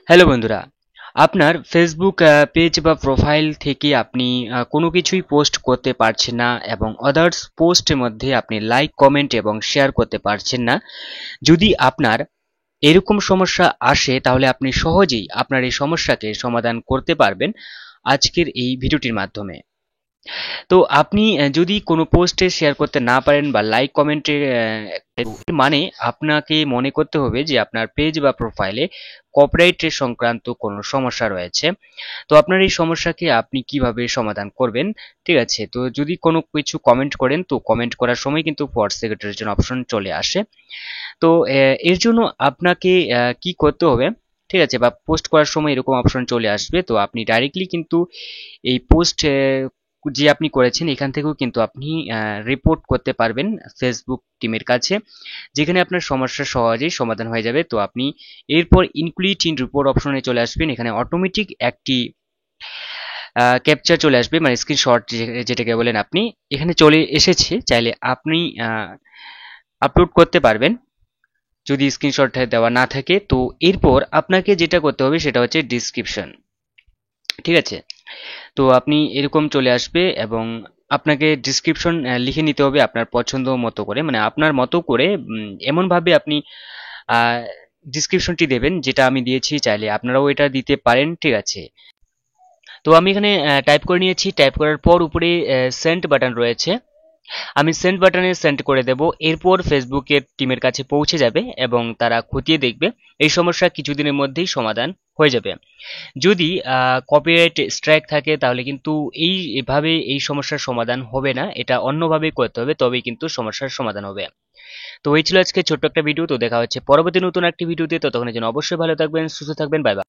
Hello বন্ধুরা, আপনার Facebook page বা প্রোফাইল থেকে আপনি কোনো কিছুই পোস্ট করতে পারছেন না এবং আদার্স পোস্টের মধ্যে আপনি লাইক, কমেন্ট এবং শেয়ার করতে পারছেন না। যদি আপনার এরকম সমস্যা আসে তাহলে আপনি সহজেই আপনার এই সমস্যাকে সমাধান করতে পারবেন আজকের এই ভিডিওটির মাধ্যমে। তো আপনি যদি কোনো পোস্টে শেয়ার করতে না পারেন বা লাইক কমেন্টে মানে আপনাকে মনে করতে হবে যে আপনার পেজ বা প্রোফাইলে কপিরাইটের সংক্রান্ত কোনো সমস্যা রয়েছে। তো আপনার এই সমস্যাকে আপনি কিভাবে সমাধান করবেন, ঠিক আছে? তো যদি কোনো কিছু কমেন্ট করেন তো কমেন্ট করার সময় কিন্তু ফরওয়ার্ড সেক্রেটারির জন্য অপশন চলে আসে। তো এর জন্য আপনাকে কি করতে হবে, ঠিক আছে? বা পোস্ট করার সময় এরকম অপশন চলে আসবে, তো আপনি ডাইরেক্টলি কিন্তু এই পোস্ট যে আপনি করেছেন এখান থেকেও কিন্তু আপনি রিপোর্ট করতে পারবেন ফেসবুক টিমের কাছে, যেখানে আপনার সমস্যা সহজেই সমাধান হয়ে যাবে। তো আপনি এরপর ইনক্লুড ইন রিপোর্ট অপশনে চলে আসবেন। এখানে অটোমেটিক একটি ক্যাপচার চলে আসবে, মানে স্ক্রিনশট যেটাকে বলেন আপনি, এখানে চলে এসেছে। চাইলে আপনি আপলোড করতে পারবেন যদি স্ক্রিনশট দেওয়া না থাকে। তো এরপর আপনাকে যেটা করতে হবে সেটা হচ্ছে ডিসক্রিপশন, ঠিক আছে? তো আপনি এরকম চলে আসবে এবং আপনাকে ডিসক্রিপশন লিখে নিতে হবে আপনার পছন্দ মতো করে, মানে আপনার মতো করে এমনভাবে আপনি ডিসক্রিপশনটি দেবেন যেটা আমি দিয়েছি। চাইলে আপনারাও এটা দিতে পারেন, ঠিক আছে? তো আমি এখানে টাইপ করে নিয়েছি। টাইপ করার পর উপরে সেন্ড বাটন রয়েছে, আমি সেন্ড বাটনে সেন্ড করে দেব। এরপর ফেসবুকের টিমের কাছে পৌঁছে যাবে এবং তারা খতিয়ে দেখবে। এই সমস্যা কিছুদিনের মধ্যেই সমাধান হয়ে যাবে। যদি কপিরাইট স্ট্রাইক থাকে তাহলে কিন্তু এভাবে এই সমস্যার সমাধান হবে না, এটা অন্যভাবে করতে হবে, তবেই কিন্তু সমস্যার সমাধান হবে। তো এই ছিল আজকে ছোট্ট একটা ভিডিও। তো দেখা হচ্ছে পরবর্তী নতুন একটি ভিডিওতে। ততক্ষণের জন্য অবশ্যই ভালো থাকবেন, সুস্থ থাকবেন। Bye bye.